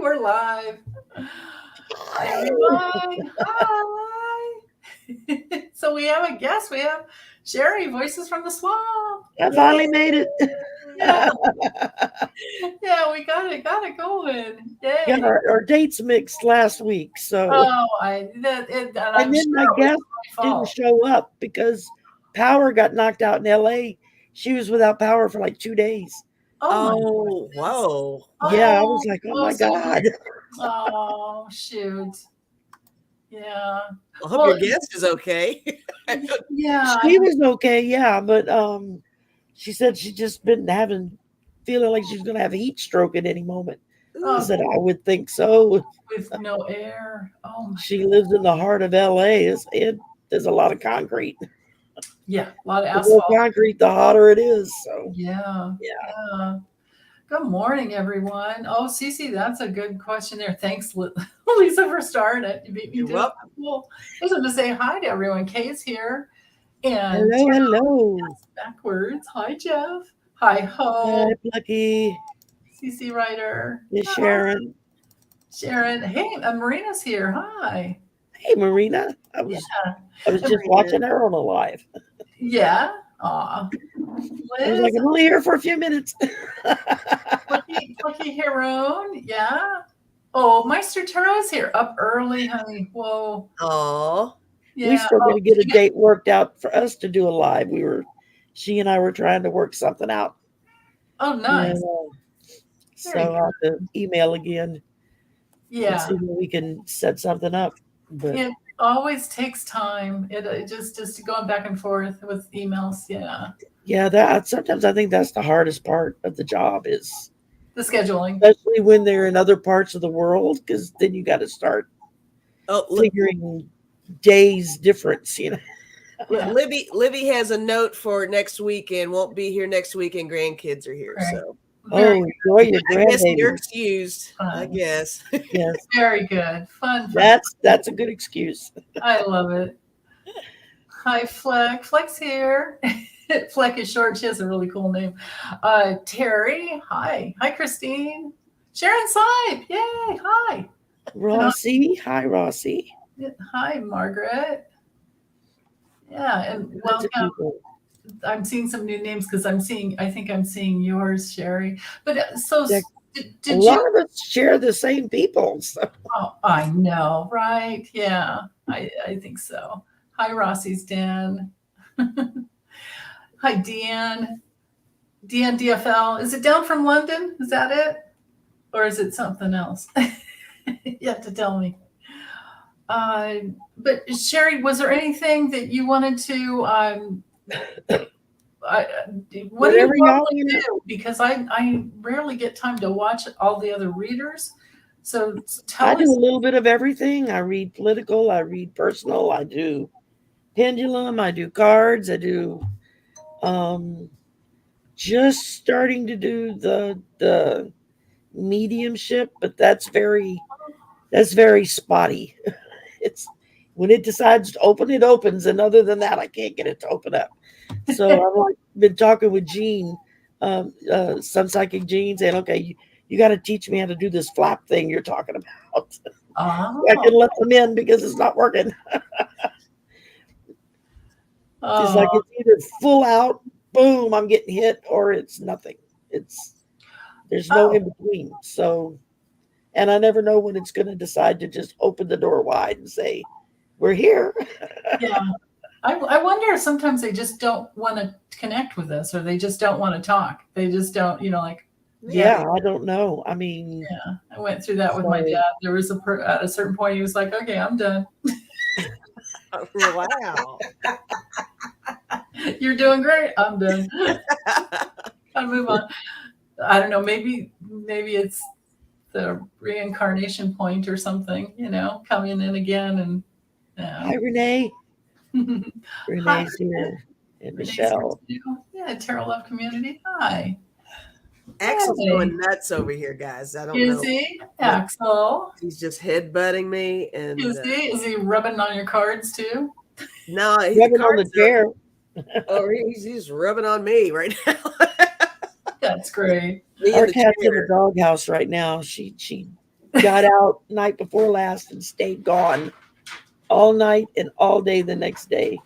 We're live. Hi, everyone. Hi. So we have a guest. We have Shari, Voices from the Swamp. I finally made it. Yeah, yeah, we got it going. Got Yay. our dates mixed last week, so Oh, and I'm and sure then my it was guest my didn't fault. show up because power got knocked out in LA. She was without power for like 2 days. Oh my Oh, goodness. whoa. Yeah, I Oh, was like, oh oh, my so God. oh shoot. Yeah. I hope Well, your guest is okay. yeah. She was okay, yeah, but she said she just been feeling like she's gonna have a heat stroke at any moment. I Oh, Ooh. said, I would think so. with no air. Oh my. She lives in the heart of LA. There's a lot of concrete. Yeah, a lot of The more asphalt. concrete, the hotter it is. So Yeah, yeah. yeah. Good morning, everyone. Oh, Cece, that's a good question there. Thanks, Lisa, for starting it. You beat me You're to it. welcome. Cool. I just want to say hi to everyone. Kay's here. And Hello, hello. backwards. Hi, Jeff. Hi, Hi, Ho. Plucky. Cece Ryder. Miss Hi, Sharon. Sharon. Hey, Marina's here. Hi. Hey, Marina. I Yeah. was And- just watching her on a live. Yeah. Aw. I was like, Liz. I'm only here for a few minutes. Plucky Heron. Yeah. Oh, Meister Taro's here. Up early, honey. Whoa. Oh, We Yeah. still got Oh, to get a date worked out for us to do a live. She and I were trying to work something out. oh, And, nice. so Very I'll have to email again and Yeah. see if we can set something up. But It always takes time. It just going back and forth with emails. Yeah. yeah, that sometimes I think that's the hardest part of the job is The scheduling. especially when they're in other parts of the world, because then you got to start oh, figuring days difference, you know. Yeah. Libby has a note for next weekend. Won't be here next weekend. Grandkids are here, Right. so Very, Oh, enjoy your I guess you're grandbaby. excused. I fun. guess. Yes, Very good. Fun. that's a good excuse. I love it. Hi, Fleck. Fleck's here. Fleck is short. She has a really cool name. Terry. Hi. Hi, Christine. Sharon Sipe. Yay. Hi. Rossi, hi Rossi. Hi, Margaret. Yeah, and Lots of welcome. people. I'm seeing some new names because I think I'm seeing yours, Shari. But so Yeah, did, a did lot you? of us share the same people. So. Oh, I know, right? Yeah, I think so. Hi, Rossi's Dan. Hi, Deanne. Deanne DFL. Is it down from London? Is that it? Or is it something else? You have to tell me. Uh, but Shari, was there anything that you wanted to I, what do you Whatever y'all normally want. do? Because I rarely get time to watch all the other readers. So I tell do us. a little bit of everything. I read political, I read personal, I do pendulum, I do cards, I do um just starting to do the mediumship, but that's very spotty. It's when it decides to open, it opens, and other than that, I can't get it to open up. So I've like been talking with Gene, some psychic Gene, saying, "Okay, you got to teach me how to do this flap thing you're talking about. I Oh, can let them in because it's not working. It's like oh, it's either full out, boom, I'm getting hit, or it's nothing. It's there's no oh, in between. So, and I never know when it's going to decide to just open the door wide and say, "We're here." yeah. I wonder if sometimes they just don't want to connect with us, or they just don't want to talk. They just don't, like. Yeah, Yeah, I don't know. I mean, yeah. I went through that with my so dad. There was at a certain point he was like, "Okay, I'm done. Wow. You're doing great. I'm done. Gotta move on." I don't know. Maybe it's the reincarnation point or something, coming in again and hi, Renee. hi, Renee's here. And Renee's here Michelle. too. Yeah, Tarot Love Community. Hi. Axel's Hey. going nuts over here, guys. I don't Is know. he? What Axel. he's just headbutting me, and Is he rubbing on your cards too? no, the Rubbing on the cards are. chair. Oh, he's rubbing on me right now. That's great. Me Our in the cat's in the chair. doghouse right now. She got out night before last and stayed gone all night and all day the next day.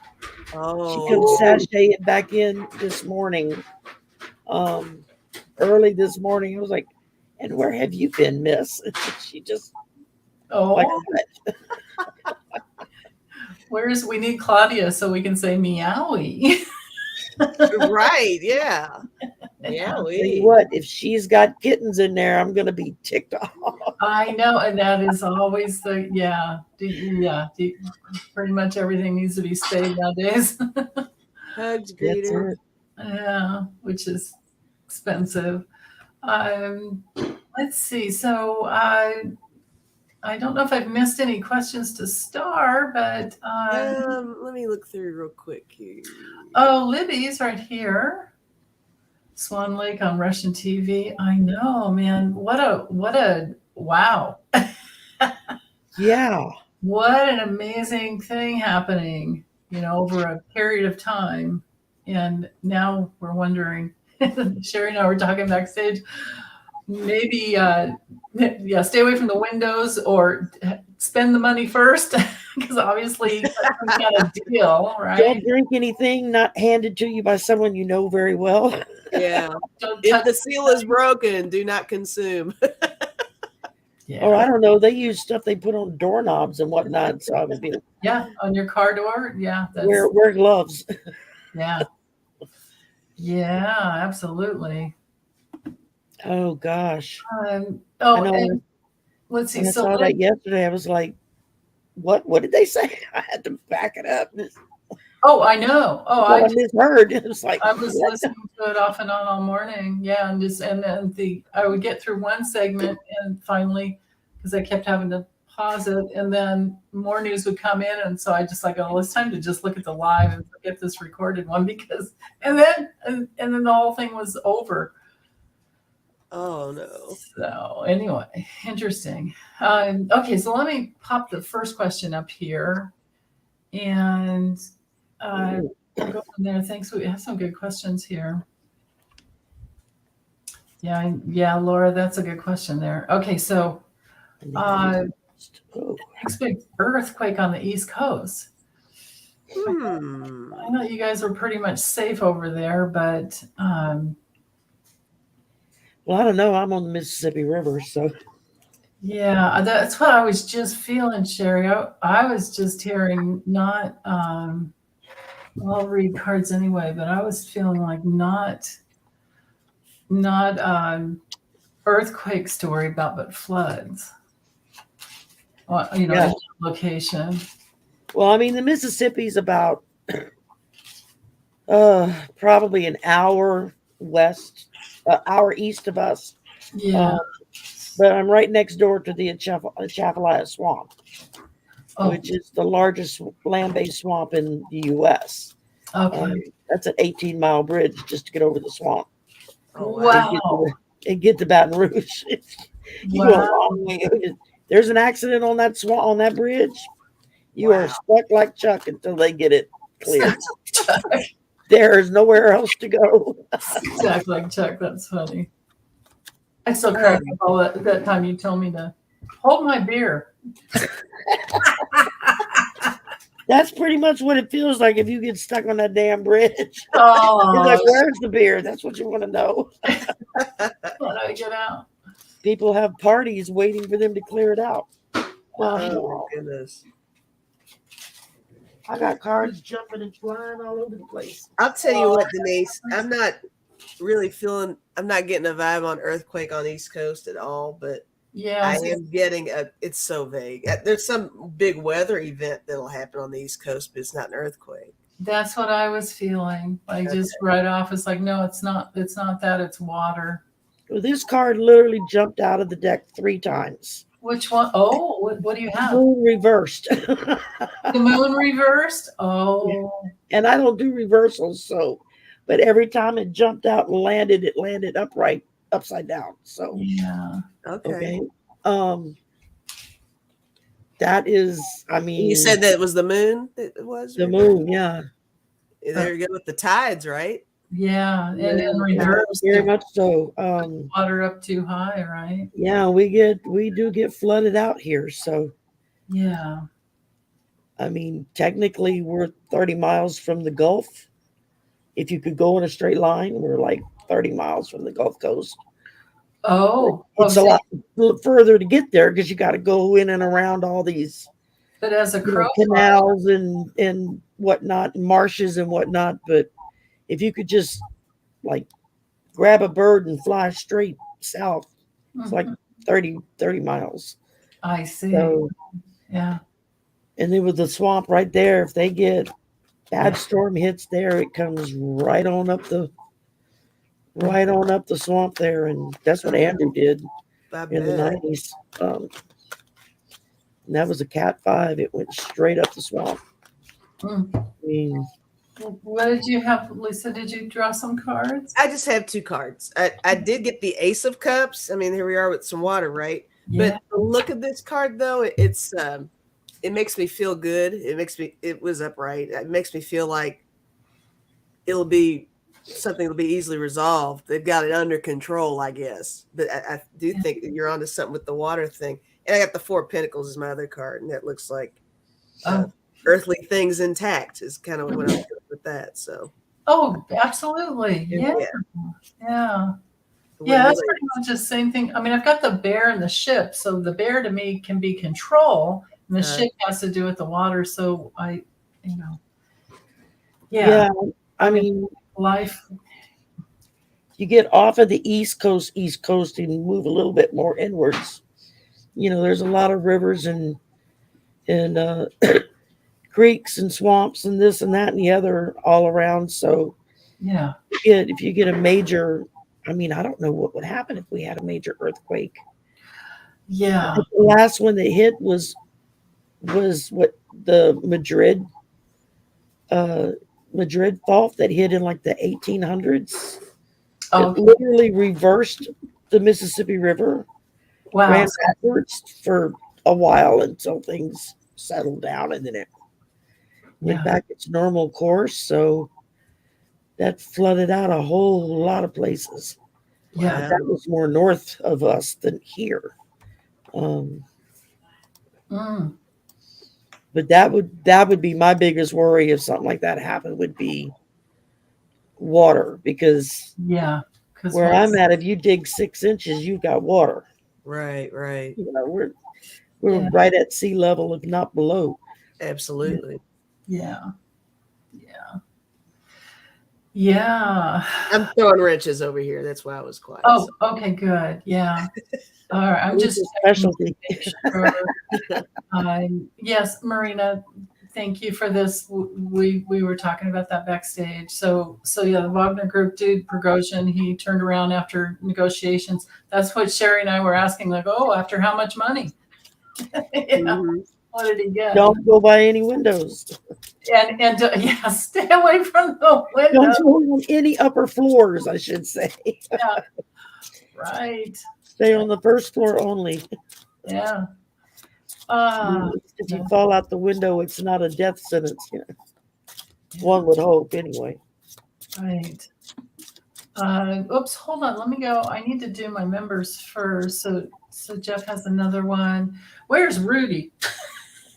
She comes Oh, sashaying back in this morning, early this morning. I was like, "And where have you been, Miss?" She just like, Oh, we need Claudia so we can say meowie. right. Yeah. Yeah. I'll tell you what, if she's got kittens in there, I'm gonna be ticked off. I know, and that is always pretty much everything needs to be spayed nowadays. Hugs, That's greeters. it. Yeah, which is expensive. Um, let's see. So I don't know if I've missed any questions to Star, but Let me look through real quick here. oh, Libby's right here. Swan Lake on Russian TV. I know, man. What a wow. Yeah. What an amazing thing happening, over a period of time. And now we're wondering, Shari and I were talking backstage, maybe, stay away from the windows or spend the money first, because obviously that's some kind of deal, right? Don't drink anything not handed to you by someone you know very well. Yeah. Don't If touch the seal is broken, do not consume. yeah. Or I don't know, they use stuff they put on doorknobs and whatnot. So I would be Yeah, on your car door. Yeah, wear gloves. yeah. Yeah, absolutely. Oh gosh. I know. And let's see. When I So saw that yesterday, I was like, what did they say? I had to back it up. I know. I misheard. It was like I was listening to it off and on all morning. Yeah, and then I would get through one segment and finally, because I kept having to pause it, and then more news would come in, and so I just like, oh, it's time to just look at the live and get this recorded one and then the whole thing was over. Oh no. So anyway, interesting. Okay, so let me pop the first question up here, and we'll go from there. Thanks. We have some good questions here. Yeah, Laura, that's a good question there. Okay, so next big earthquake on the East Coast. I know you guys are pretty much safe over there, but well, I don't know. I'm on the Mississippi River, so yeah, that's what I was just feeling, Shari. I was just hearing not. I'll read cards anyway, but I was feeling like not earthquake story about, but floods. Well, Yeah. location. Well, I mean, the Mississippi's about probably an hour hour east of us. Yeah. But I'm right next door to the Atchafalaya Swamp, which is the largest land-based swamp in the U.S. Okay. That's an 18-mile bridge just to get over the swamp. Oh, Wow. And get to Baton Rouge. You go a long way. There's an accident on that swamp on that bridge. You are stuck like Chuck until they get it cleared. There is nowhere else to go. Stuck like Chuck. That's funny. I still cracked up all that time you told me to hold my beer. That's pretty much what it feels like if you get stuck on that damn bridge. Oh, You're like, where's the beer? That's what you want to know. how do I get out? People have parties waiting for them to clear it out. Oh goodness. I got cards jumping and flying all over the place. I'll tell you what, Denise, I'm not getting a vibe on earthquake on East Coast at all, but yeah, I am getting it's so vague. There's some big weather event that'll happen on the East Coast, but it's not an earthquake. That's what I was feeling. Like just right off, it's like, no, it's not that, it's water. Well, this card literally jumped out of the deck 3 times. Which one? Oh, what do you have? Moon reversed. The moon reversed? Oh. Yeah. And I don't do reversals, but every time it jumped out and landed, it landed upright, upside down. So yeah. Okay. That is, I mean, you said that it was the moon. It was the moon, yeah. There you go with the tides, right? Yeah, and Yeah, in reverse, Very if much so. water up too high, right? Yeah, we do get flooded out here. So, Yeah. I mean, technically we're 30 miles from the Gulf. If you could go in a straight line, we're like 30 miles from the Gulf Coast. Oh, It's a so, lot further to get there because you got to go in and around all these, but as a you know, crow flies, canals and whatnot, marshes and whatnot. But if you could just like grab a bird and fly straight south, it's like mhm, 30 miles. I see. So, Yeah. and then with the swamp right there, if they get Yeah. bad storm hits there, it comes right on up the swamp there, and that's what Andrew did I in the bet. 90s. And that was a Cat 5. It went straight up the swamp. Mm. I mean, What did you have, Lisa? Did you draw some cards? I just have 2 cards. I did get the Ace of Cups. I mean, here we are with some water, right? Yeah. But the look of this card, though, it makes me feel good. It was upright. It makes me feel like it'll be something that'll be easily resolved. They've got it under control, I guess. But I do Yeah. think that you're onto something with the water thing. And I got the 4 of Pentacles as my other card, and that looks like Oh, earthly things intact is kind of what I'm doing with that. So oh, absolutely. Yeah. yeah, Yeah. the Yeah, wind that's related. pretty much the same thing. I mean, I've got the bear and the ship. So the bear to me can be control, and the ship has to do with the water. So you know, yeah. yeah, I I mean, mean, life. you get off of the East Coast, and move a little bit more inwards. You know, there's a lot of rivers and creeks and swamps and this and that and the other all around. So Yeah. if you get a major, I mean, I don't know what would happen if we had a major earthquake. Yeah. The last one that hit was what the Madrid fault that hit in like the 1800s. It Oh, literally reversed the Mississippi River, wow. ran backwards for a while until things settled down, and then it went Yeah. back its normal course. So that flooded out a whole lot of places. Yeah. Wow. That was more north of us than here. Mm. But that would be my biggest worry if something like that happened, would be water, because Yeah. Because where I'm at, if you dig 6 inches, you've got water. Right, right. You know, we're Yeah. right at sea level, if not below. Absolutely. Yeah. Yeah. Yeah. I'm throwing wrenches over here. That's why I was quiet. Oh, okay, good. Yeah. All right. I'm It's just a checking to specialty. make sure. Yes, Marina, thank you for this. We were talking about that backstage. So yeah, the Wagner Group did Prigozhin. He turned around after negotiations. That's what Shari and I were asking. Like, oh, after how much money? Mhm. What did he get? Don't go by any windows. And yeah, stay away from the window. Don't go on any upper floors, I should say. Yeah, right. Stay on the first floor only. Yeah. If you fall out the window, it's not a death sentence. You know? One would hope, anyway. Right. Oops, hold on. Let me go. I need to do my members first. So Jeff has another one. Where's Rudy?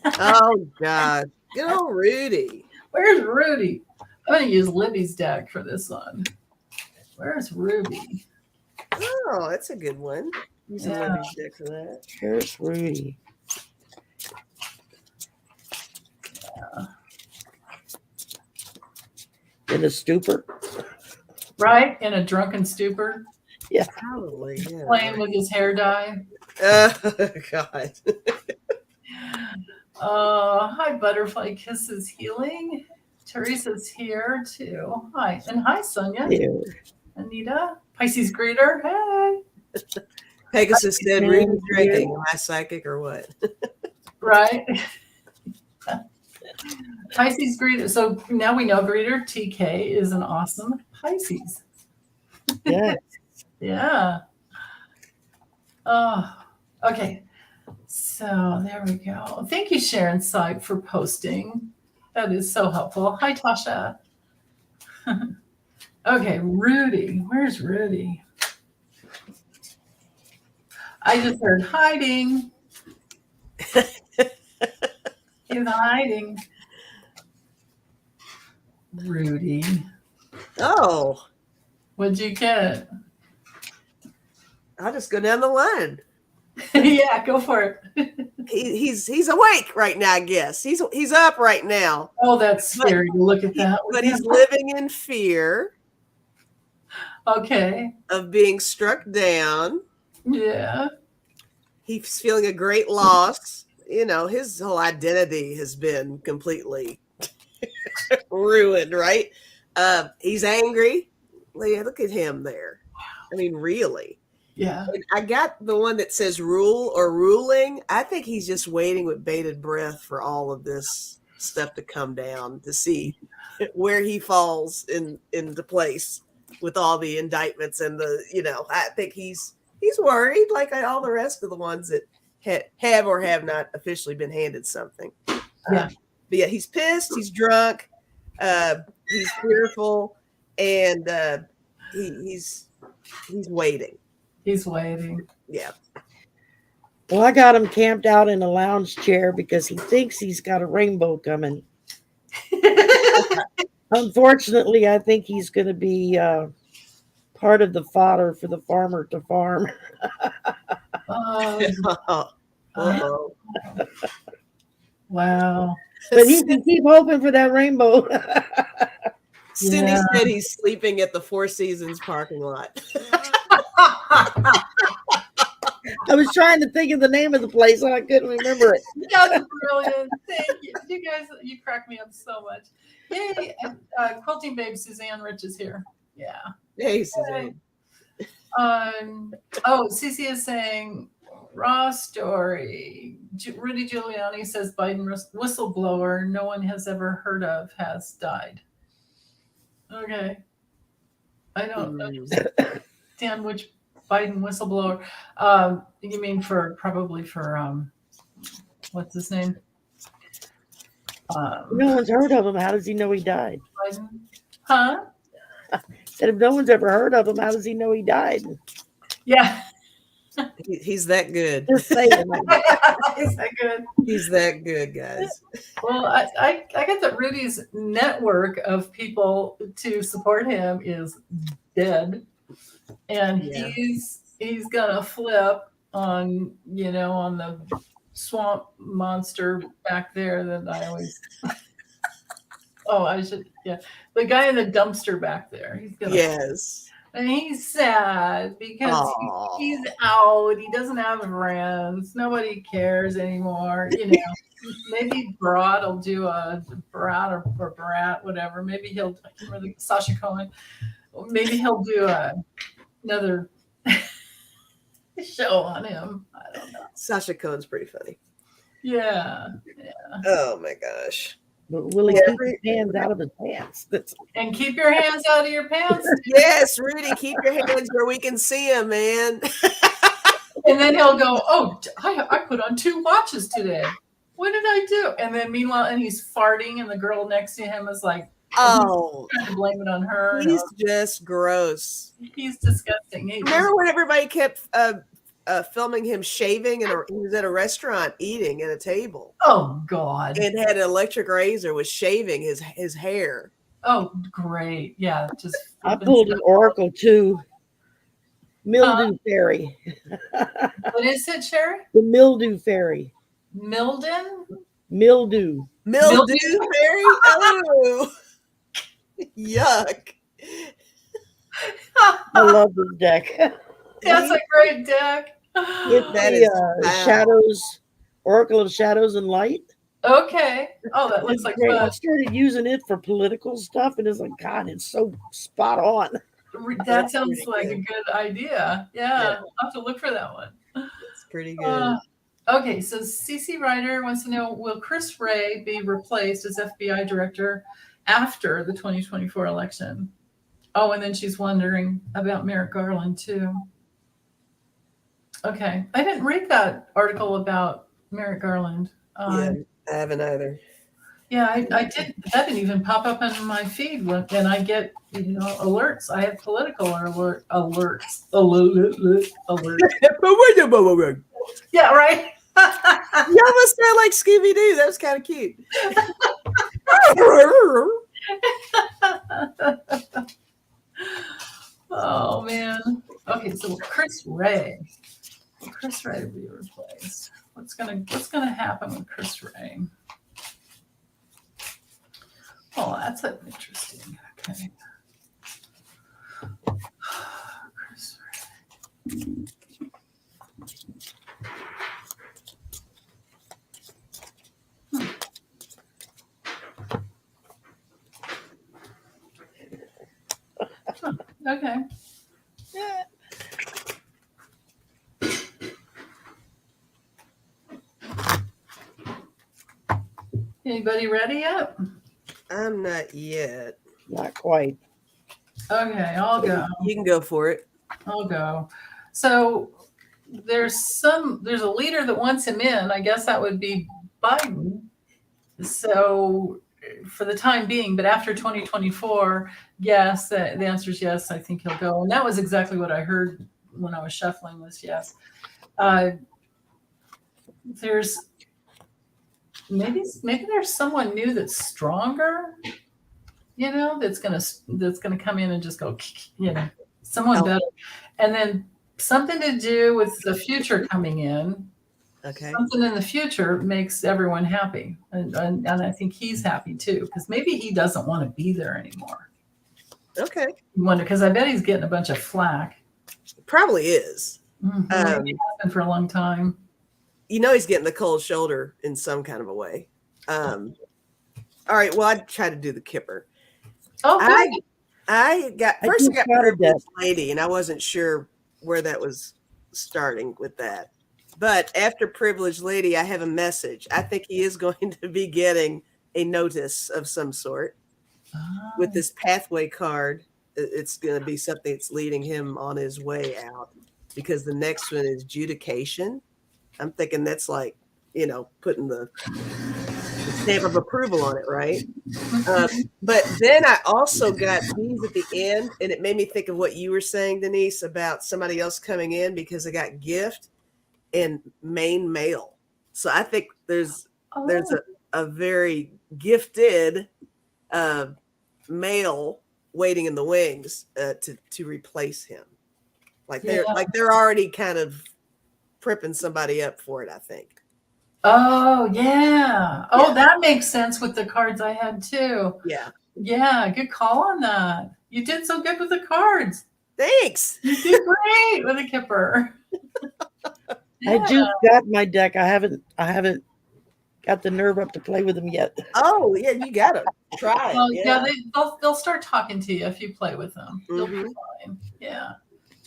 Oh God. Good old Rudy. Where's Rudy? I'm going to use Libby's deck for this one. Where's Ruby? Oh, that's a good one. Using Yeah. Libby's deck for that. Here's Rudy. In a stupor. Right? In a drunken stupor, Probably. Yeah. playing with his hair dye. Oh God. Hi, Butterfly Kisses Healing. Teresa's here too. Hi. And hi, Sonia. There. Anita. Pisces Greeter. Hey. Pegasus said, Yeah. "Rudy's drinking. Am I psychic or what?" Right. Pisces Greeter. So now we know Greeter TK is an awesome Pisces. Yeah. Yeah. Oh, okay. So there we go. Thank you, Sharon Sipe, for posting. That is so helpful. Hi, Tasha. Okay, Rudy. Where's Rudy? I just heard hiding. He's hiding. Rudy. Oh, What'd you get? I'll just go down the line. Yeah, go for it. He's awake right now, I guess. He's up right now. Oh, that's scary to look at that. But he's living in fear Okay. of being struck down. Yeah. He's feeling a great loss. You know, his whole identity has been completely ruined, right? He's angry. Look at him there. I mean, really. Yeah. And I got the one that says rule or ruling. I think he's just waiting with bated breath for all of this stuff to come down to see where he falls into place with all the indictments and I think he's worried like all the rest of the ones that have or have not officially been handed something. Yeah. But yeah, he's pissed. He's drunk. He's fearful, and he's waiting. He's waiting. Yeah. Well, I got him camped out in a lounge chair because he thinks he's got a rainbow coming. Unfortunately, I think he's going to be part of the fodder for the farmer to farm. Uh-oh. Wow. But he can keep hoping for that rainbow. Cindy Yeah. said he's sleeping at the Four Seasons parking lot. I was trying to think of the name of the place and I couldn't remember it. That's brilliant. Thank you. You guys, you crack me up so much. Yay. And, Quilting Babe Suzanne Rich is here. Yeah. Hey, Suzanne. Cece is saying raw story. Rudy Giuliani says Biden whistleblower no one has ever heard of has died. Okay. I don't understand which Biden whistleblower. You mean probably for what's his name? No one's heard of him. How does he know he died? Biden? Huh? Said if no one's ever heard of him, how does he know he died? Yeah. He's that good. Just saying. Is that good? He's that good, guys. Well, I get that Rudy's network of people to support him is dead, and Yeah. he's gonna flip on on the swamp monster back there that I always. Oh, I should. Yeah, the guy in the dumpster back there. He's gonna. Yes. And he's sad because Aw. he's out. He doesn't have friends. Nobody cares anymore. Maybe Brat will do a Brat or Brat, whatever. Maybe he'll, I can't remember, Sasha Cohen. Maybe he'll do another show on him. I don't know. Sasha Cohen's pretty funny. Yeah. Oh my gosh. But will he Yeah. keep his hands out of his pants? And keep your hands out of your pants. Yes, Rudy, keep your hands where we can see them, man. And then he'll go, oh, I put on 2 watches today. What did I do? And then meanwhile, and he's farting, and the girl next to him is like, Oh, trying to blame it on her. he's just gross. He's disgusting. Remember when everybody kept filming him shaving, and he was at a restaurant eating at a table Oh God. and had an electric razor, was shaving his hair. Oh great. Yeah. Just I pulled an oracle too. Mildew fairy. What is it, Shari? The mildew fairy. Milden? Mildew. Mildew fairy? Oh, yuck. I love this deck. That's a great deck. It's That the is wow. Shadows, Oracle of Shadows and Light. Okay. Oh, that looks like Great. I fun. started using it for political stuff, and it's like, God, it's so spot on. That That's sounds pretty like a good. good idea. Yeah. I'll have to look for that one. It's pretty good. Okay, so CC Ryder wants to know, will Chris Wray be replaced as FBI director after the 2024 election? Oh, and then she's wondering about Merrick Garland too. Okay, I didn't read that article about Merrick Garland. Yeah, I haven't either. Yeah, I did. That didn't even pop up in my feed when I get, alerts. I have political alerts. Yeah, right. You almost sound like Scooby Doo. That was kind of cute. Oh man. Okay, so Chris Ray. Will Chris Ray be replaced? What's gonna happen with Chris Ray? Oh, that's interesting. Okay. Chris Ray. Okay. Yeah. Anybody ready yet? I'm not yet. Not quite. Okay, I'll go. You can go for it. I'll go. So there's a leader that wants him in. I guess that would be Biden. So for the time being, but after 2024, yes, the answer is yes. I think he'll go. And that was exactly what I heard when I was shuffling was yes. There's maybe there's someone new that's stronger, that's gonna come in and just go, someone better. And then something to do with the future coming in. Okay. Something in the future makes everyone happy. And I think he's happy too, because maybe he doesn't want to be there anymore. Okay. You wonder, because I bet he's getting a bunch of flack. Probably is. Maybe it has been for a long time. He's getting the cold shoulder in some kind of a way. All right. Well, I'd try to do the Kipper. Oh, good. I got Privileged Lady, and I wasn't sure where that was starting with that. But after Privileged Lady, I have a message. I think he is going to be getting a notice of some sort with this pathway card. It's going to be something that's leading him on his way out, because the next one is Judication. I'm thinking that's like, putting the stamp of approval on it, right? But then I also got these at the end, and it made me think of what you were saying, Denise, about somebody else coming in, because I got gift and main mail. So I think there's a very gifted male waiting in the wings to replace him. Like they're already kind of prepping somebody up for it, I think. Oh, yeah. Oh, that makes sense with the cards I had too. Yeah. Yeah, good call on that. You did so good with the cards. Thanks. You did great with a Kipper. Yeah. I just got my deck. I haven't got the nerve up to play with them yet. Oh, yeah, you gotta try it. Well, yeah, they'll start talking to you if you play with them. You'll be fine. Yeah.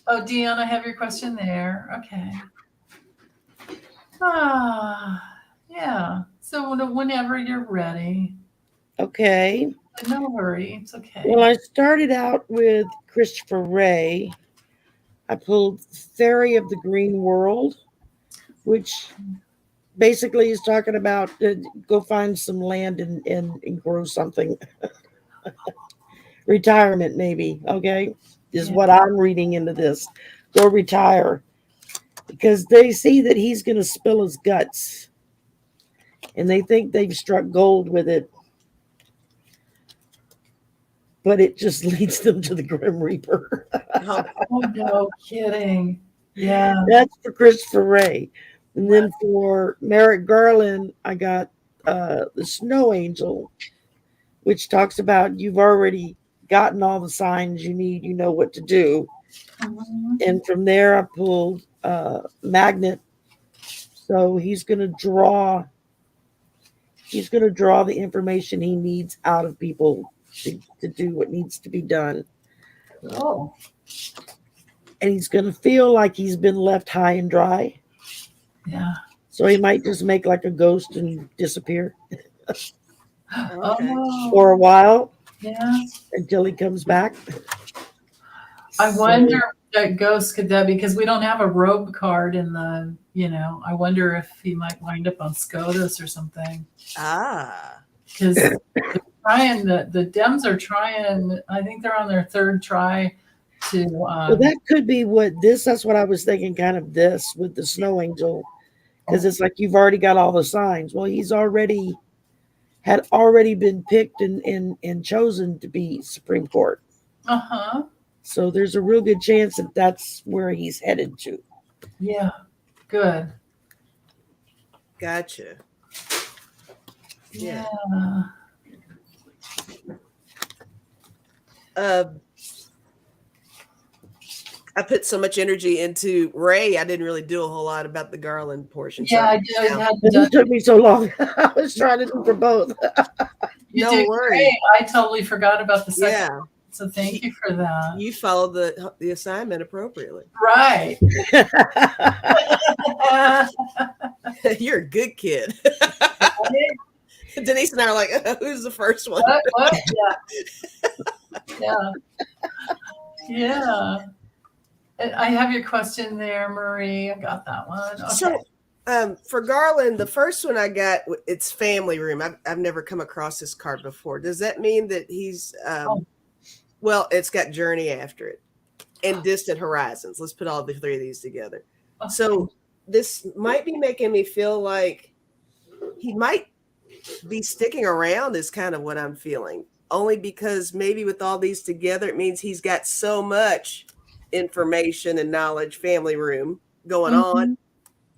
Oh, Deanna, I have your question there. Okay. Yeah. So whenever you're ready. Okay. No worry. It's okay. Well, I started out with Christopher Ray. I pulled Fairy of the Green World, which basically is talking about go find some land and grow something. Retirement, maybe. Okay. Is what I'm reading into this. Go retire. Because they see that he's going to spill his guts. And they think they've struck gold with it. But it just leads them to the Grim Reaper. Oh, no kidding. Yeah. That's for Christopher Ray. And then for Merrick Garland, I got the Snow Angel, which talks about you've already gotten all the signs you need. You know what to do. Mm-hmm. And from there, I pulled Magnet. So he's going to draw the information he needs out of people to do what needs to be done. Oh. And he's going to feel like he's been left high and dry. Yeah. So he might just make like a ghost and disappear. Okay. For a while. Yeah. Until he comes back. I wonder if that ghost could that, because we don't have a robe card in the, I wonder if he might wind up on SCOTUS or something. because trying the Dems are trying. I think they're on their third try to. Well, that could be that's what I was thinking, kind of this with the snow angel, because it's like you've already got all the signs. Well, had already been picked and chosen to be Supreme Court. Uh-huh. So there's a real good chance that that's where he's headed to. Yeah. Good. Gotcha. Yeah. I put so much energy into Ray, I didn't really do a whole lot about the Garland portion. Yeah, I so did. It took me so long. I was trying to do for both. You No did worries. great. I totally forgot about the second. Yeah, So thank you for that. you followed the assignment appropriately. Right. You're a good kid. Denise and I are like, who's the first one? What? Yeah. Yeah. I have your question there, Marie. I got that one. Okay. So, for Garland, the first one I got, it's family room. I've never come across this card before. Does that mean that he's, well, it's got journey after it and distant horizons. Let's put all the three of these together. Okay. So this might be making me feel like he might be sticking around is kind of what I'm feeling. Only because maybe with all these together, it means he's got so much information and knowledge, family room going on,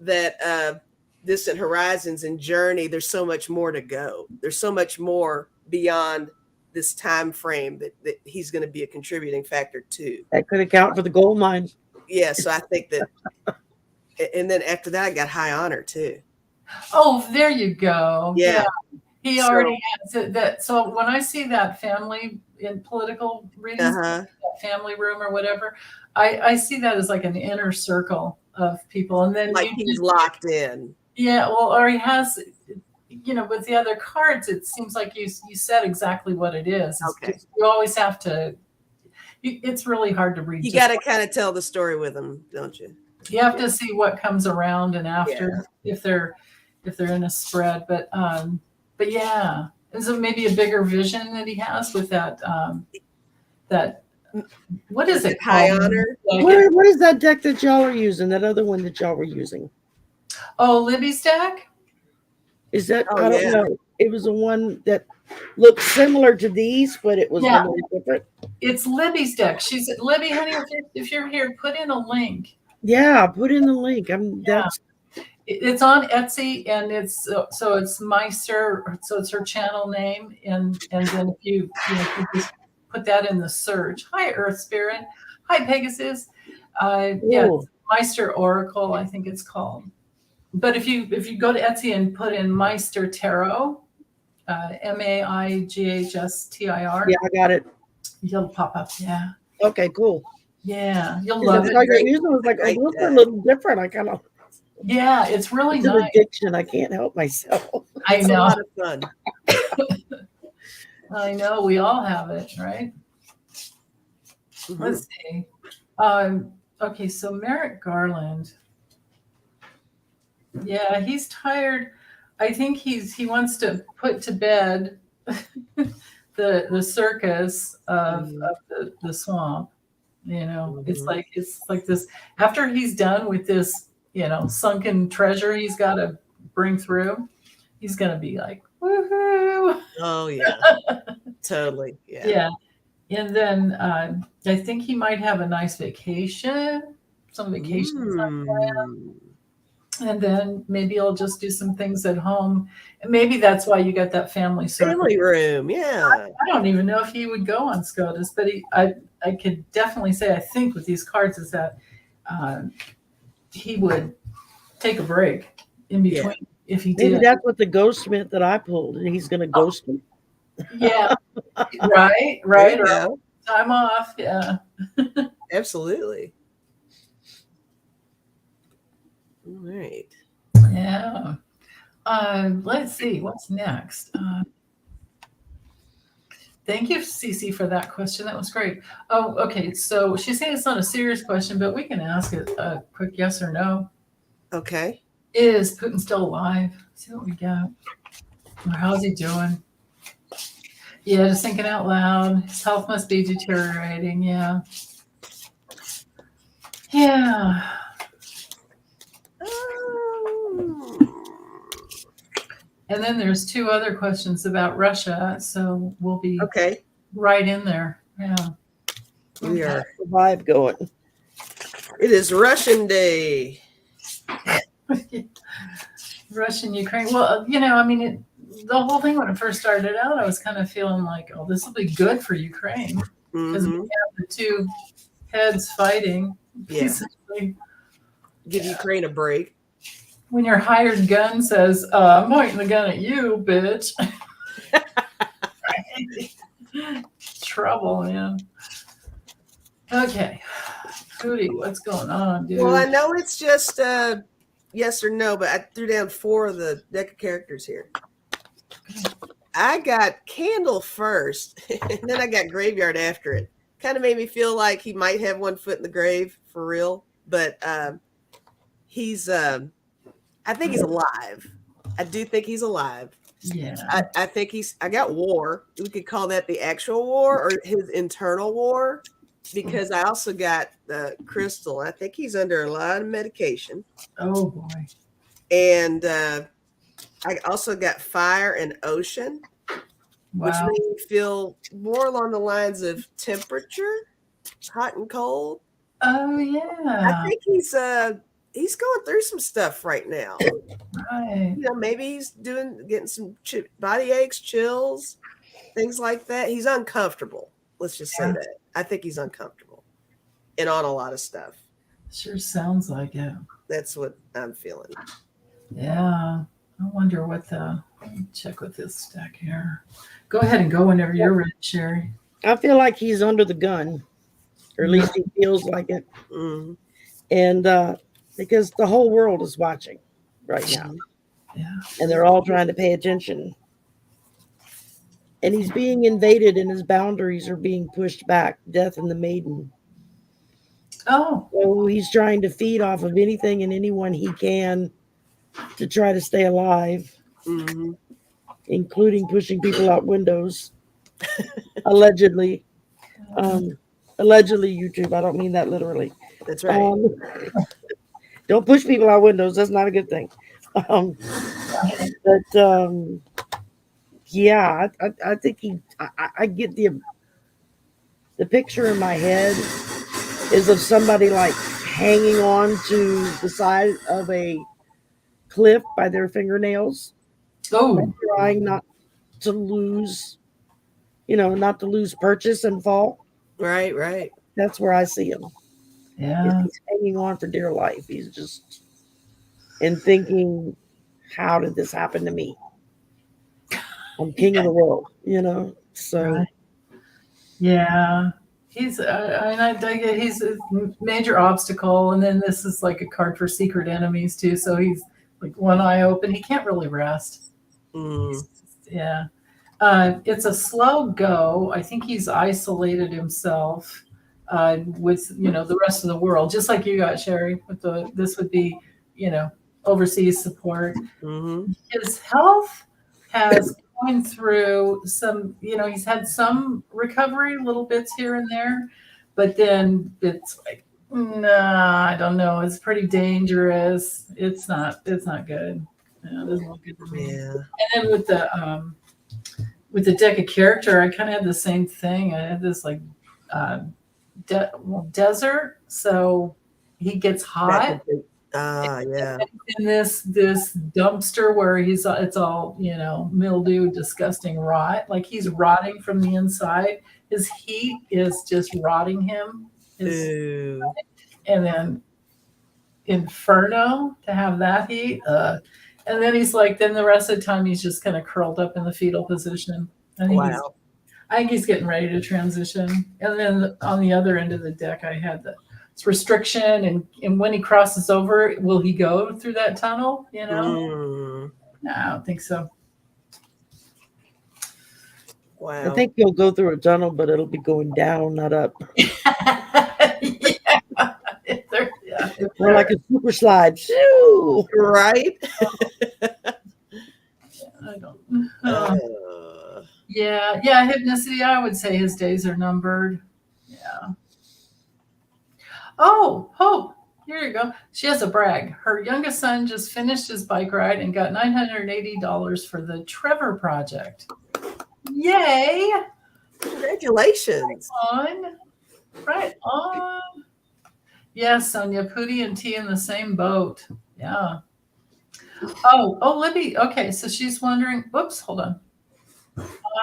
that distant horizons and journey, there's so much more to go. There's so much more beyond this time frame that he's going to be a contributing factor to. That could account for the gold mine. Yeah, so I think that, and then after that, I got high honor too. Oh, there you go. Yeah. He already has it. So when I see that family in political readings, that family room or whatever, I see that as like an inner circle of people. And then like he's locked in. Yeah, well, or he has, with the other cards, it seems like you said exactly what it is. Okay. You always have to, it's really hard to read. You got to kind of tell the story with them, don't you? You have to see what comes around and after, if they're in a spread. But yeah, is it maybe a bigger vision that he has with that what is it high called? honor? What is that deck that y'all are using? That other one that y'all were using? Oh, Libby's deck? Is that, Oh, I don't know. It was the one that looked similar to these, but it was a little different. It's Libby's deck. She said, Libby, honey, if you're here, put in a link. Yeah, put in the link. It's on Etsy, and it's so it's Meister, so it's her channel name, and then if you just put that in the search. Hi, Earth Spirit. Hi, Pegasus. It's Meister Oracle, I think it's called. But if you go to Etsy and put in Meister Tarot, MAIGHSTIR. Yeah, I got it. You'll pop up. Yeah. Okay, cool. Yeah, you'll love it. Like I usually was like, oh, those are a little different. I kind of. Yeah, it's really It's nice. an addiction. I can't help myself. I It's know. a lot of fun. I know. We all have it, right? Mhm. Let's see. Okay, so Merrick Garland. Yeah, he's tired. I think he wants to put to bed the circus of the swamp. It's like this. After he's done with this, sunken treasure he's got to bring through, he's gonna be like, woohoo! Oh yeah, totally. Yeah. Yeah. And then I think he might have a nice vacation, some vacations planned. And then maybe he'll just do some things at home. And maybe that's why you got that family circle. Family room, yeah. I don't even know if he would go on SCOTUS, but I could definitely say, I think with these cards is that he would take a break in between if he did. Maybe that's what the ghost meant that I pulled, and he's going to ghost him. Yeah, right. Or Time off, yeah. absolutely. All right. Yeah. Let's see what's next. Thank you, Cece, for that question. That was great. Oh, okay. So she's saying it's not a serious question, but we can ask it a quick yes or no. Okay. Is Putin still alive? See what we got. Or how's he doing? Yeah, just thinking out loud. His health must be deteriorating. Yeah. Yeah. And then there's two other questions about Russia. So we'll be Okay. right in there. Yeah. We are. The vibe going. It is Russian Day. Russian Ukraine. Well, I mean, the whole thing when it first started out, I was kind of feeling like, oh, this will be good for Ukraine because we Mm-hmm. have the two heads fighting. Yeah. Basically, Give Ukraine a break. when your hired gun says, "I'm pointing the gun at you, bitch." Trouble, man. Okay, Hootie, what's going on, dude? Well, I know it's just yes or no, but I threw down 4 of the deck of characters here. I got Candle first, and then I got Graveyard after it. Kind of made me feel like he might have one foot in the grave for real, but he's I think he's alive. I do think he's alive. Yeah. I think I got war. We could call that the actual war or his internal war, because I also got the Crystal. I think he's under a lot of medication. Oh boy. And I also got Fire and Ocean, which Wow. made me feel more along the lines of temperature, hot and cold. Oh I yeah. think he's going through some stuff right now. Right. Maybe he's getting some body aches, chills, things like that. He's uncomfortable. Let's just say that. I think he's uncomfortable and on a lot of stuff. Sure sounds like it. That's what I'm feeling. Yeah. I wonder what let me check with this stack here. Go ahead and go whenever you're ready, Shari. I feel like he's under the gun, or at least he feels like it. Mm-hmm. And because the whole world is watching right now. Yeah. And they're all trying to pay attention. And he's being invaded and his boundaries are being pushed back. Death in the Maiden. Oh. So he's trying to feed off of anything and anyone he can to try to stay alive, Mm-hmm. including pushing people out windows. Allegedly. Allegedly, YouTube. I don't mean that literally. That's right. Don't push people out windows. That's not a good thing. Yeah, I think I get the picture in my head is of somebody like hanging on to the side of a cliff by their fingernails, Oh. trying not to lose, not to lose purchase and fall. Right. That's where I see him. Yeah. He's hanging on for dear life. He's just and thinking, how did this happen to me? I'm king of the world, So Right. Yeah. He's he's a major obstacle, and then this is like a card for secret enemies too. So he's like one eye open. He can't really rest. Yeah. It's a slow go. I think he's isolated himself with the rest of the world, just like you got, Shari. This would be overseas support. Mm-hmm. His health has going through some. He's had some recovery, little bits here and there, but then it's like, nah, I don't know. It's pretty dangerous. It's not good. Yeah, it doesn't look good for me. Yeah. And then with the deck of character, I kind of had the same thing. I had this like desert, so he gets hot. Yeah. In this dumpster where it's all mildew, disgusting rot. Like he's rotting from the inside. His heat is just rotting him. Ooh. And then Inferno to have that heat. And then he's like, then the rest of the time he's just kind of curled up in the fetal position. I think he's getting ready to transition. And then on the other end of the deck, I had it's restriction, and when he crosses over, will he go through that tunnel? No, I don't think so. Wow. I think he'll go through a tunnel, but it'll be going down, not up. More like a super slide. Shoo! Right? I don't. Yeah, yeah, Hypnicity, I would say his days are numbered. Yeah. Oh, Hope, here you go. She has a brag. Her youngest son just finished his bike ride and got $980 for the Trevor Project. Yay! Congratulations. On. Right on. Yes, Sonia, Pootie and T in the same boat. Yeah. Oh, Libby. Okay, so she's wondering. Whoops, hold on.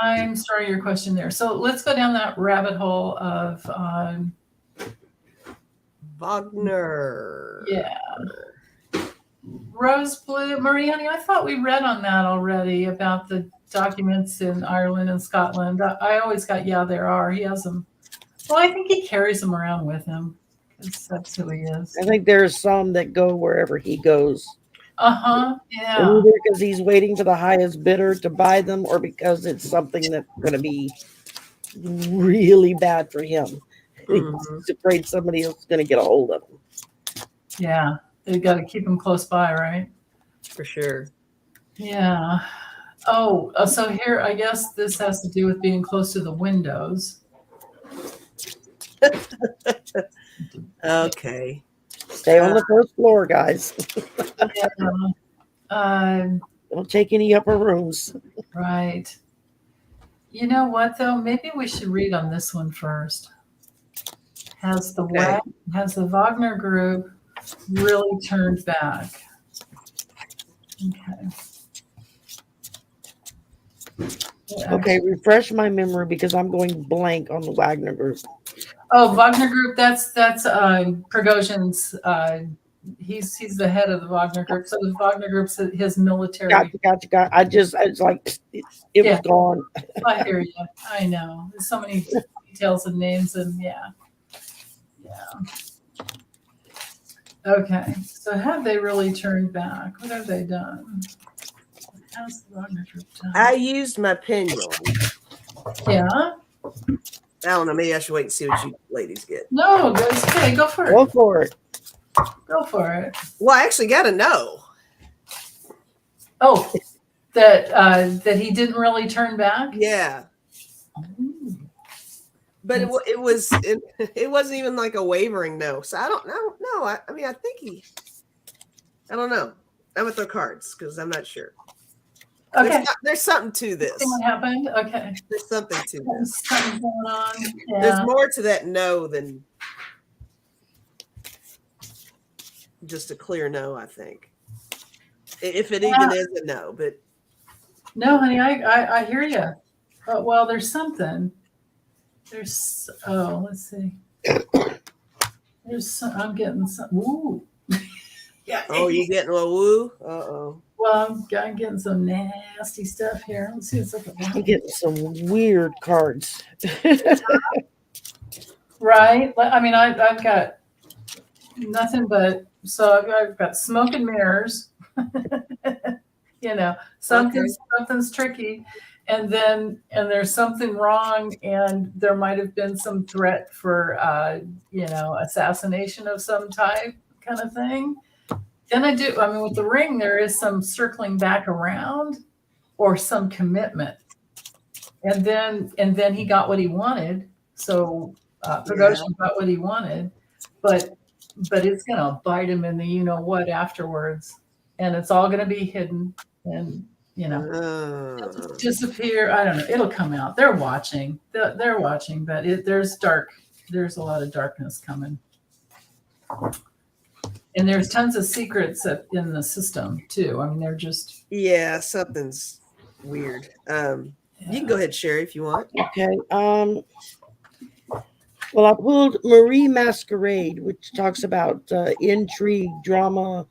I'm sorry, your question there. So let's go down that rabbit hole of Wagner. yeah. Rose Blue, Mariani, I thought we read on that already about the documents in Ireland and Scotland. I always got, yeah, there are. He has them. Well, I think he carries them around with him because that's who he is. I think there's some that go wherever he goes. Yeah. Either because he's waiting for the highest bidder to buy them or because it's something that's going to be really bad for him. He's afraid somebody else is going to get a hold of him. Yeah. They've got to keep him close by, right? For sure. Yeah. Oh, so here, I guess this has to do with being close to the windows. Okay. Stay on the first floor, guys. Yeah. Don't take any upper rooms. Right. You know what, though? Maybe we should read on this one first. Has the Wagner Group really turned back? Okay. Okay, refresh my memory because I'm going blank on the Wagner Group. Oh, Wagner Group. That's Prigozhin's. He's the head of the Wagner Group. So the Wagner Group's his military. Gotcha. It's like it was gone. I hear you. I know. There's so many details and names and yeah. Okay. So have they really turned back? What have they done? How's the Wagner Group done? I used my pendulum. Yeah. I don't know. Maybe I should wait and see what you ladies get. No, guys. Okay, go for it. Go for it. Go for it. Well, I actually got to know. Oh, that he didn't really turn back. Yeah. Ooh. But it wasn't even like a wavering no. So I don't know. No, I mean, I think I don't know. I'm with the cards because I'm not sure. Okay. There's something to this. See what happened? Okay. There's something to this. There's something going on. Yeah. There's more to that no than just a clear no, I think. If it even is a no, but no, honey, I hear you. Well, there's something. Let's see. I'm getting some. Ooh. Yeah. Oh, you getting a woo? Uh-oh. Well, I'm getting some nasty stuff here. Let's see what's up. I'm getting some weird cards. Right? I mean, I've got nothing but, so I've got smoke and mirrors. Something's tricky. And there's something wrong, and there might have been some threat for, assassination of some type kind of thing. Then with the ring, there is some circling back around or some commitment. And then he got what he wanted. So Prigozhin got what he wanted, but it's going to bite him in the you-know-what afterwards. And it's all going to be hidden and, it'll just disappear. I don't know. It'll come out. They're watching. They're watching, but there's a lot of darkness coming. And there's tons of secrets in the system too. I mean, they're just something's weird. You can go ahead, Shari, if you want. Okay. Well, I pulled Marie Masquerade, which talks about intrigue, drama,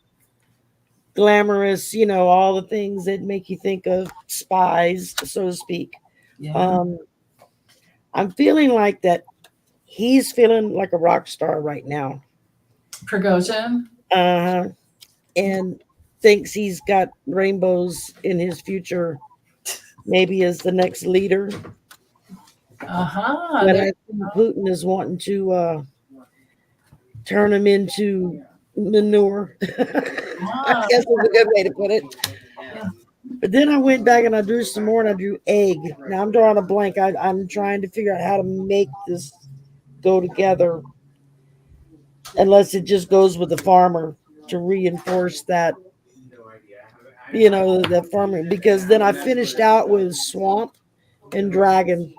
glamorous. All the things that make you think of spies, so to speak. yeah. I'm feeling like that. He's feeling like a rock star right now. Prigozhin. And thinks he's got rainbows in his future, maybe as the next leader. But I think Putin is wanting to turn him into manure. I guess is a good way to put it. But then I went back and I drew some more and I drew egg. Now I'm drawing a blank. I'm trying to figure out how to make this go together, unless it just goes with the farmer to reinforce that, that farmer. Because then I finished out with swamp and dragon.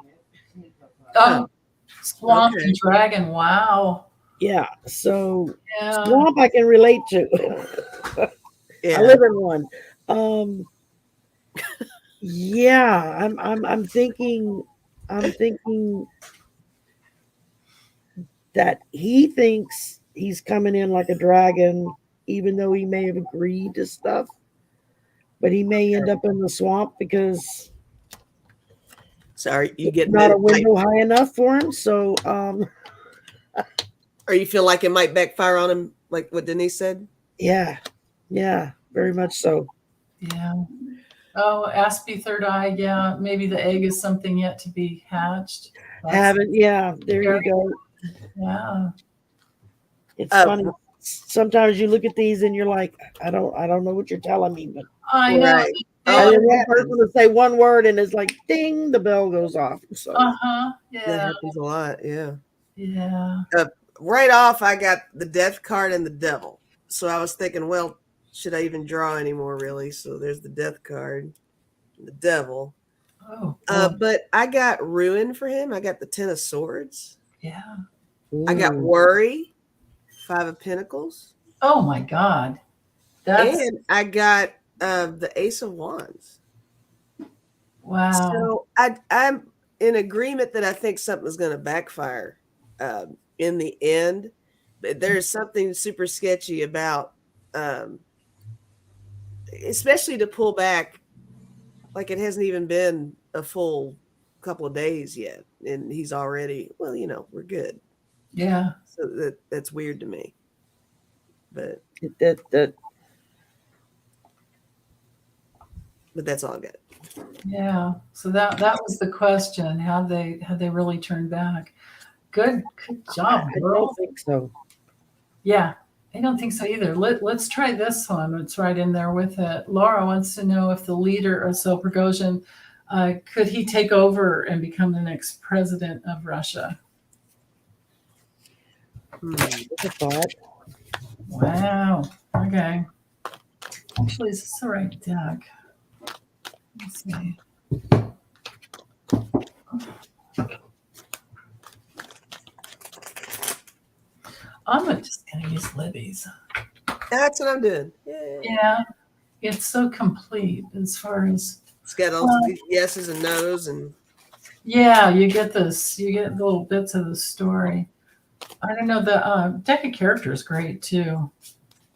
Oh, swamp Okay. and dragon. Wow. Yeah, so Yeah. swamp I can relate to. Yeah. I live in one. Yeah, I'm thinking that he thinks he's coming in like a dragon, even though he may have agreed to stuff, but he may end up in the swamp because Sorry, you it's get not a like, window high enough for him. So, or you feel like it might backfire on him, like what Denise said? yeah, very much so. Yeah. Oh, Aspie third eye. Yeah. Maybe the egg is something yet to be hatched. Yeah, there you go. Yeah. It's funny. Sometimes you look at these and you're like, I don't know what you're telling me, but I know. Right. I Oh, didn't it want the person happens. to say one word and it's like ding, the bell goes off. So Uh-huh. That Yeah. happens a lot. Yeah. Yeah. Right off, I got the death card and the devil. So I was thinking, well, should I even draw anymore, really? So there's the death card, and the devil. Oh, cool. But I got ruin for him. I got the 10 of swords. Yeah. I got ooh. worry, 5 of pentacles. Oh my God. That's And I got the ace of wands. wow. So I'm in agreement that I think something's going to backfire in the end. But there's something super sketchy about, especially to pull back, like it hasn't even been a full couple of days yet, and he's already, well, we're good. Yeah. So that's weird to me. But That that's all I got. Yeah. So that was the question. Have they really turned back? Good job, I girl. don't think so. Yeah. I don't think so either. Let's try this one. It's right in there with it. Laura wants to know if the leader, or so Prigozhin, could he take over and become the next president of Russia? That's a thought. Wow. Okay. Actually, is this the right deck? Let's see. I'm just going to use Libby's. That's what I'm doing. Yeah. Yeah. It's so complete as far as, It's got all these yeses and nos, and yeah, you get little bits of the story. I don't know, the deck of characters is great too.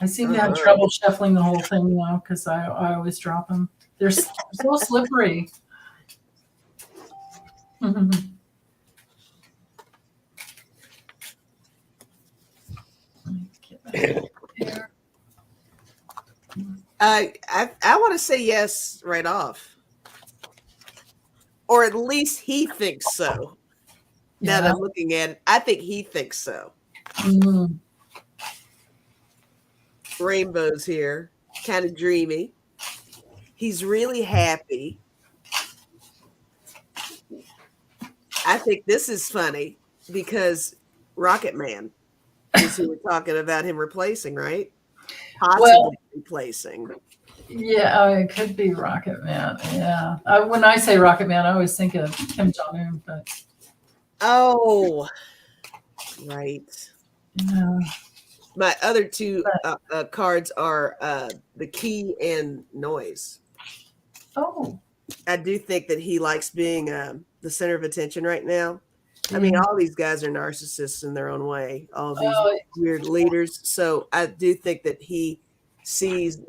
I seem to have trouble shuffling the whole thing now because I always drop them. They're so slippery. I want to say yes right off, or at least he thinks so. Now that I'm looking at it, I think he thinks so. Mm. Rainbows here, kind of dreamy. He's really happy. I think this is funny because Rocket Man is who we're talking about him replacing, right? Possibly replacing. Yeah, it could be Rocket Man. Yeah. When I say Rocket Man, I always think of Kim Jong-un, but oh, right. Yeah. My other two cards are the key and noise. Oh. I do think that he likes being the center of attention right now. I mean, all these guys are narcissists in their own way, all these weird leaders. So I do think that he sees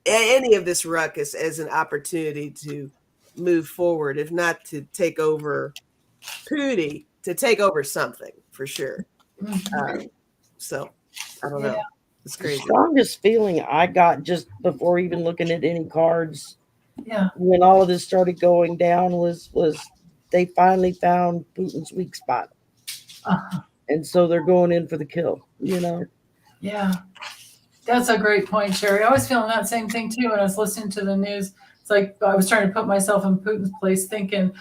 any of this ruckus as an opportunity to move forward, if not to take over Pootie, to take over something for sure. So I don't know. It's crazy. The strongest feeling I got just before even looking at any cards, yeah, when all of this started going down, was they finally found Putin's weak spot. And so they're going in for the kill, Yeah. That's a great point, Sherry. I was feeling that same thing too when I was listening to the news. It's like I was trying to put myself in Putin's place, thinking,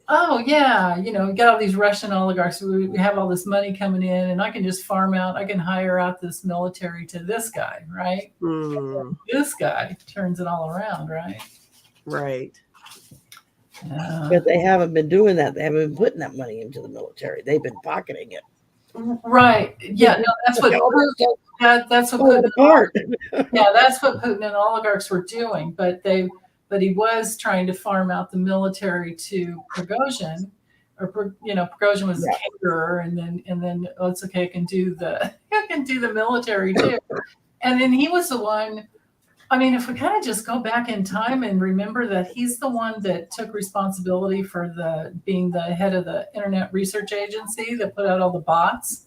oh yeah, we got all these Russian oligarchs. We have all this money coming in, and I can just farm out. I can hire out this military to this guy, right? This guy turns it all around, right? Right. Yeah. But they haven't been doing that. They haven't been putting that money into the military. They've been pocketing it. Right. Yeah. No, that's what that's what Putin. Apart. Yeah, that's what Putin and oligarchs were doing. But he was trying to farm out the military to Prigozhin, or Prigozhin was a caterer, and then oh, it's okay. I can do the military too. And then he was the one. I mean, if we kind of just go back in time and remember that he's the one that took responsibility for being the head of the Internet Research Agency that put out all the bots,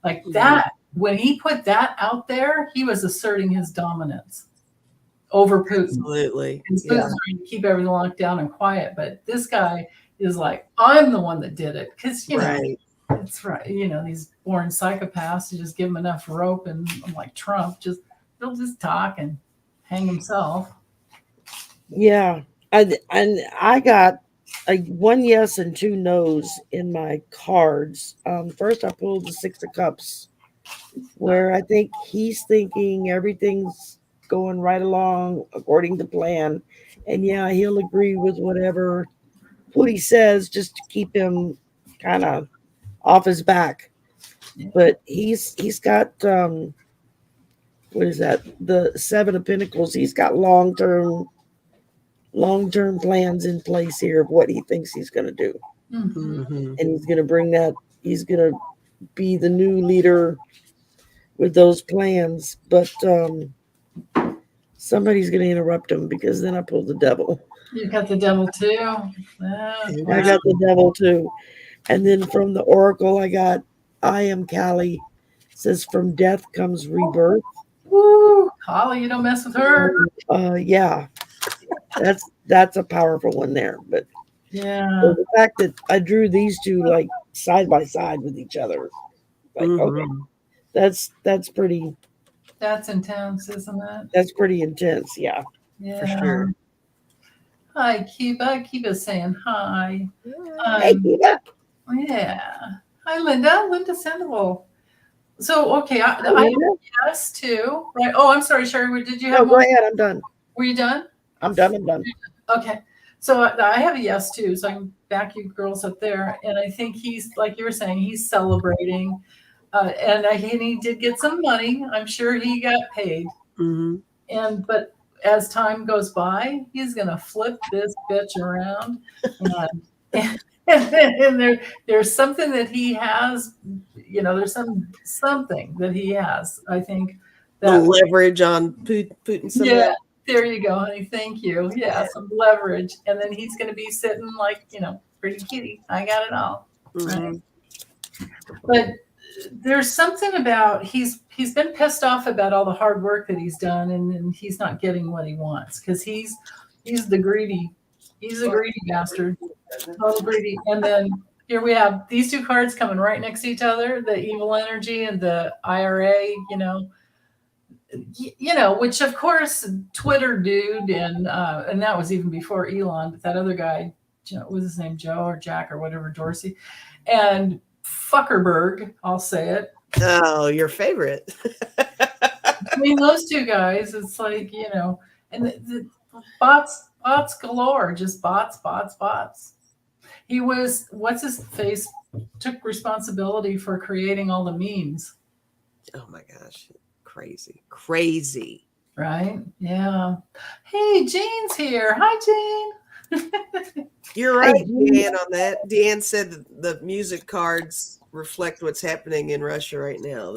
like that. When he put that out there, he was asserting his dominance over Putin. Absolutely. And Putin's trying to keep everything locked down and quiet, but this guy is like, I'm the one that did it, because it's right. These born psychopaths, you just give them enough rope, and like Trump, he'll just talk and hang himself. Yeah. I got a 1 yes and 2 no's in my cards. First I pulled the 6 of Cups, where I think he's thinking everything's going right along according to plan. And yeah, he'll agree with what he says, just to keep him kind of off his back. But he's got what is that? The 7 of Pentacles. He's got long-term plans in place here of what he thinks he's going to do. And he's going to bring that. He's going to be the new leader with those plans. But somebody's going to interrupt him, because then I pulled the Devil. You got the Devil too. I got the Devil too. And then from the Oracle, I got I Am Kali. It says, from death comes rebirth. Woo, Holly, you don't mess with her. Yeah, that's a powerful one there. But yeah, so the fact that I drew these two like side by side with each other, like okay, that's pretty. That's intense, isn't it? That's pretty intense. Yeah, for sure. Hi, Kiva. Kiva's saying hi. Hey, Kiva. Yeah. Hi, Linda. Linda Sandoval. So, okay, I have yes too, right? Oh, I'm sorry, Shari. Did you have? No, go ahead. I'm done. Were you done? I'm done. Okay. So I have a yes too. So I can back you girls up there. And I think he's, like you were saying, he's celebrating. And he did get some money. I'm sure he got paid. But as time goes by, he's gonna flip this bitch around. And there's something that he has, there's something that he has. I think that leverage on Putin. Yeah, there you go, honey. Thank you. Yeah, some leverage, and then he's going to be sitting like, pretty kitty. I got it all. Right? But there's something about he's been pissed off about all the hard work that he's done, and he's not getting what he wants, because he's the greedy. He's a greedy bastard. Total greedy. And then here we have these two cards coming right next to each other, the evil energy and the IRA, which of course Twitter dude, and that was even before Elon, but that other guy, what was his name, Joe or Jack or whatever, Dorsey, and Fuckerberg, I'll say it. Oh, your favorite. Between those two guys, it's like, and the bots galore, just bots. He was, what's his face, took responsibility for creating all the memes. Oh my gosh. Crazy. Right? Yeah. Hey, Jean's here. Hi, Jean. You're right, Deanne, on that. Deanne said that the music cards reflect what's happening in Russia right now.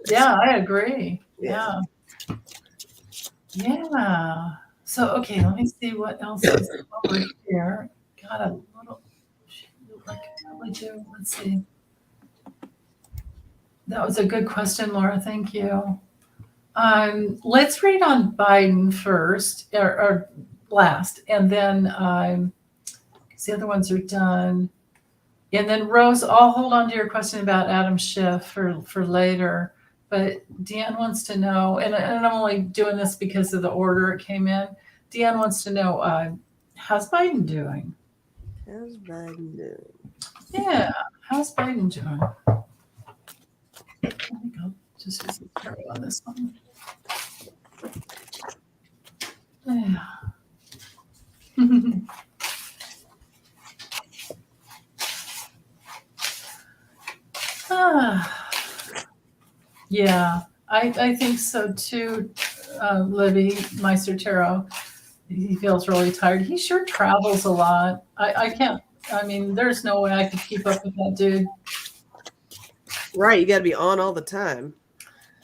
Yeah, I agree. Yeah. So, okay, let me see what else is over here. Got a little, like I probably do. Let's see. That was a good question, Laura. Thank you. Let's read on Biden first, or last, and then the other ones are done. And then Rose, I'll hold on to your question about Adam Schiff for later. But Deanne wants to know, and I'm only doing this because of the order it came in. Deanne wants to know, how's Biden doing? How's Biden doing? Yeah, how's Biden doing? I think I'll just use the arrow on this one. Yeah. Yeah, I think so too, Libby Meister-Taro. He feels really tired. He sure travels a lot. I can't, I mean, there's no way I could keep up with that dude. Right, you got to be on all the time.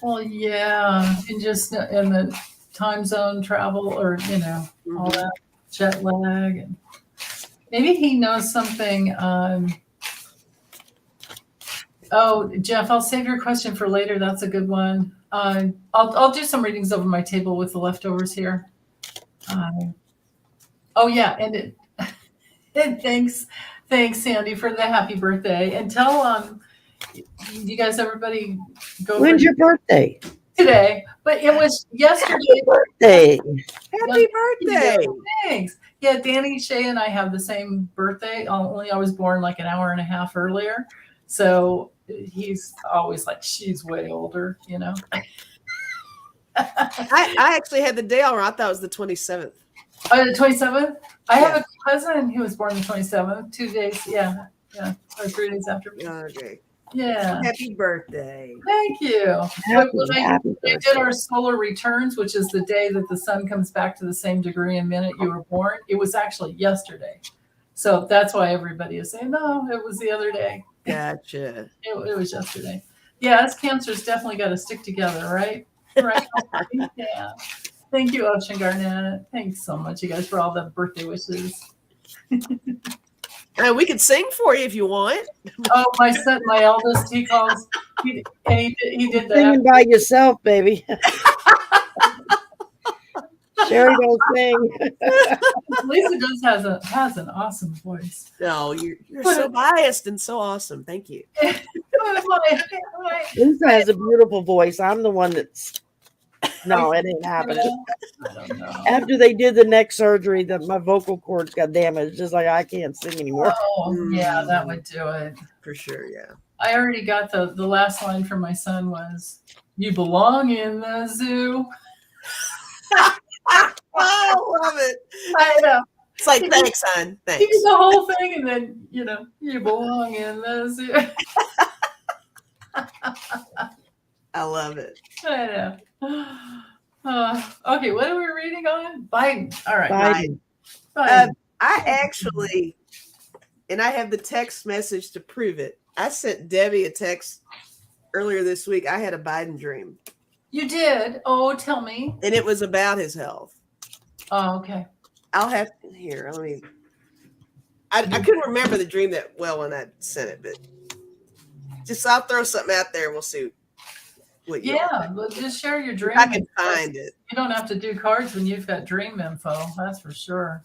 Well, yeah, and just in the time zone travel or, all that jet lag. And maybe he knows something. Oh, Jeff, I'll save your question for later. That's a good one. I'll do some readings over my table with the leftovers here. Oh yeah, and thanks, Sandy, for the happy birthday. And tell you guys, everybody, go. When's your birthday? Today, but it was yesterday. Happy birthday! Happy birthday! Thanks. Yeah, Danny, Shay, and I have the same birthday. Only I was born like an hour and a half earlier, so he's always like, she's way older, I actually had the day all right. I thought it was the 27th. Oh, the 27th? I have a cousin who was born the 27th, 2 days, or 3 days after me. Okay. Yeah. Happy birthday. Thank you. Happy I birthday. did our solar returns, which is the day that the sun comes back to the same degree and minute you were born. It was actually yesterday. So that's why everybody is saying, no, it was the other day. Gotcha. It was yesterday. Yeah, us cancers definitely got to stick together, right? Right. Yeah. Thank you, Ocean Garnett. Thanks so much, you guys, for all the birthday wishes. We could sing for you if you want. Oh, my son, my eldest, he calls. He did that. Singing by yourself, baby. Shari don't sing. Lisa does has an awesome voice. No, you're so biased and so awesome. Thank you. Lisa has a beautiful voice. I'm the one that's no, it ain't happening. I don't know. After they did the neck surgery, that my vocal cords got damaged. Just like I can't sing anymore. Oh, yeah, that would do it. For sure, yeah. I already got the last line from my son was, "You belong in the zoo." I love it. I know. It's like, thanks, son. He Thanks. did the whole thing, and then you belong in the zoo. I love it. I know. Okay, what are we reading on? Biden. All right. Biden. Biden. I actually, and I have the text message to prove it. I sent Debbie a text earlier this week. I had a Biden dream. You did? Oh, tell me. And it was about his health. Oh, okay. I'll have to here. Let me. I couldn't remember the dream that well when I sent it, but just I'll throw something out there and we'll see what you Well, just share your dream. I can find it. You don't have to do cards when you've got dream info. That's for sure.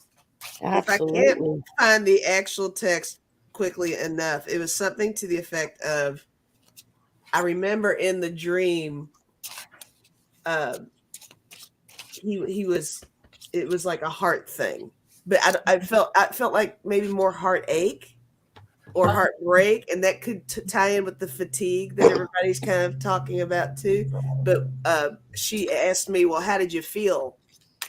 Absolutely. If I can't find the actual text quickly enough, it was something to the effect of, I remember in the dream, he was, it was like a heart thing, but I felt like maybe more heartache or heartbreak, and that could tie in with the fatigue that everybody's kind of talking about too. But she asked me, well, how did you feel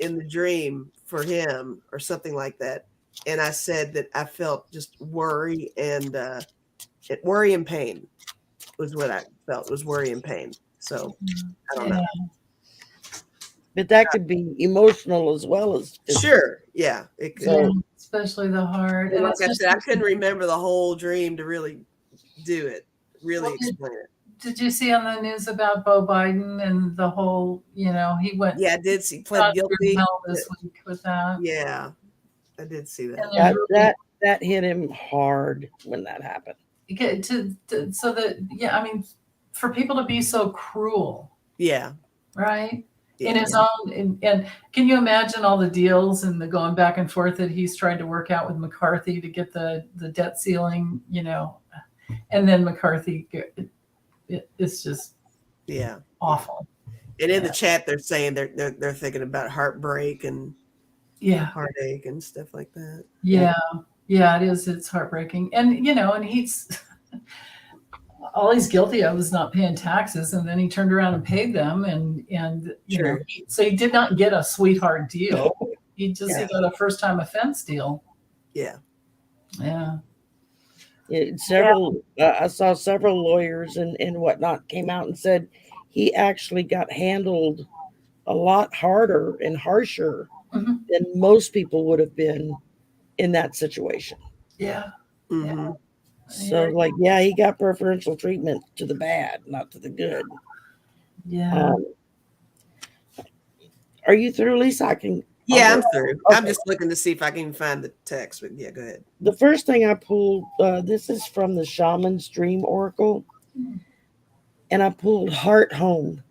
in the dream for him or something like that? And I said that I felt just worry and pain was what I felt, was worry and pain. So I don't know. But that could be emotional as well as physical. Sure. Yeah. It could. So, especially the heart. And like I said, I couldn't remember the whole dream to really do it, really explain it. Did you see on the news about Beau Biden and the whole, he went. Yeah, I did see. Pled guilty this week with that. Yeah, I did see that. That hit him hard when that happened. So that, I mean, for people to be so cruel. Yeah. Right. Yeah. In his own, and can you imagine all the deals and the going back and forth that he's tried to work out with McCarthy to get the debt ceiling, and then McCarthy, it's just, Yeah. Awful. And in the Yeah. chat, they're saying they're thinking about heartbreak and Yeah. heartache and stuff like that. Yeah. Yeah, it is. It's heartbreaking. And, and all he's guilty of is not paying taxes. And then he turned around and paid them. And True. so he did not get a sweetheart deal. He Yeah. got a first time offense deal. Yeah. Yeah. I saw several lawyers and whatnot came out and said he actually got handled a lot harder and harsher Mhm. than most people would have been in that situation. Yeah. Mm-hmm. So, like, yeah, he got preferential treatment to the bad, not to the good. Yeah. Are you through, Lisa? Yeah, I'm through. I'm Okay. just looking to see if I can find the text. But yeah, go ahead. The first thing I pulled, this is from the Shaman's Dream Oracle, and I pulled Heart Home,